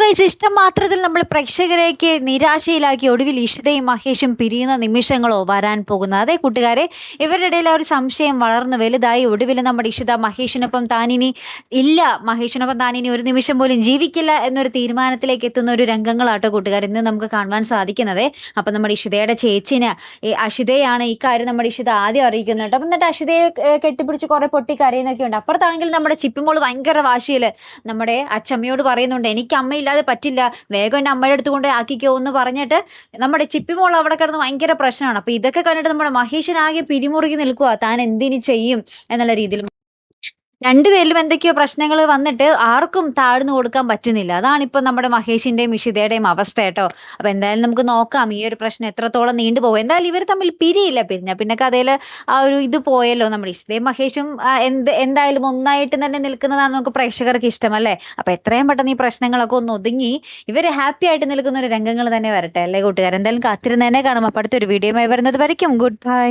Guys, ഇഷ്ടം മാത്രത്തിൽ നമ്മൾ പ്രേക്ഷകരേക്ക് നിരാശയിലാക്കി ഒടുവിൽ ഇഷിതയും മഹേഷും പിരിയുന്ന നിമിഷങ്ങളോ വരാൻ പോകുന്നത്. അതേ കൂട്ടുകാരെ, ഇവരുടെ ഇടയിൽ ആ ഒരു സംശയം വളർന്നു വലുതായി. ഒടുവിൽ നമ്മുടെ ഇഷിത മഹേഷിനൊപ്പം താനിനി ഇല്ല, മഹേഷിനൊപ്പം താനിനി ഒരു നിമിഷം പോലും ജീവിക്കില്ല എന്നൊരു തീരുമാനത്തിലേക്ക് എത്തുന്ന ഒരു രംഗങ്ങളാട്ടോ കൂട്ടുകാർ ഇന്ന് നമുക്ക് കാണുവാൻ സാധിക്കുന്നത്. അപ്പം നമ്മുടെ ഇഷിതയുടെ ചേച്ചിന് അഷിതയാണ് ഈ കാര്യം നമ്മുടെ ഇഷിത ആദ്യം അറിയിക്കുന്നത് കേട്ടോ. അപ്പം എന്നിട്ട് അഷിതയെ കെട്ടിപ്പിടിച്ച് കുറെ പൊട്ടി കരയുന്നൊക്കെ ഉണ്ട്. അപ്പുറത്താണെങ്കിൽ നമ്മുടെ ചിപ്പിമോള് ഭയങ്കര വാശിയിൽ നമ്മുടെ അച്ചമ്മയോട് പറയുന്നുണ്ട്, എനിക്ക് അമ്മയില്ലാതെ പറ്റില്ല, വേഗം എൻ്റെ അമ്മയുടെ അടുത്ത് കൊണ്ട് ആക്കിക്കോ എന്ന് പറഞ്ഞിട്ട് നമ്മുടെ ചിപ്പിമോൾ അവിടെ കിടന്ന് ഭയങ്കര പ്രശ്നമാണ്. അപ്പൊ ഇതൊക്കെ കണ്ടിട്ട് നമ്മുടെ മഹേഷിനാകെ പിരിമുറുകി നിൽക്കുക, താൻ എന്തിനു ചെയ്യും എന്നുള്ള രീതിയിൽ. രണ്ടുപേരിലും എന്തൊക്കെയോ പ്രശ്നങ്ങൾ വന്നിട്ട് ആർക്കും താഴ്ന്നു കൊടുക്കാൻ പറ്റുന്നില്ല. അതാണിപ്പോൾ നമ്മുടെ മഹേഷിന്റെയും ഇഷിതയുടെയും അവസ്ഥ കേട്ടോ. അപ്പൊ എന്തായാലും നമുക്ക് നോക്കാം ഈ ഒരു പ്രശ്നം എത്രത്തോളം നീണ്ടുപോകും. എന്തായാലും ഇവർ തമ്മിൽ പിരിയില്ല, പിന്നെ കഥയിൽ ആ ഒരു ഇത് പോയല്ലോ. നമ്മുടെ ഇഷിതയും മഹേഷും എന്തായാലും ഒന്നായിട്ട് തന്നെ നിൽക്കുന്നതാണ് നമുക്ക് പ്രേക്ഷകർക്ക് ഇഷ്ടം, അല്ലേ? അപ്പൊ എത്രയും പെട്ടെന്ന് ഈ പ്രശ്നങ്ങളൊക്കെ ഒന്ന് ഒതുങ്ങി ഇവര് ഹാപ്പി ആയിട്ട് നിൽക്കുന്ന ഒരു രംഗങ്ങൾ തന്നെ വരട്ടെ, അല്ലേ കൂട്ടുകാർ? എന്തായാലും കാത്തിരുന്ന് തന്നെ കാണാം. അപ്പൊ അടുത്തൊരു വീഡിയോയുമായി വരുന്നത് വരയ്ക്കും. Good bye.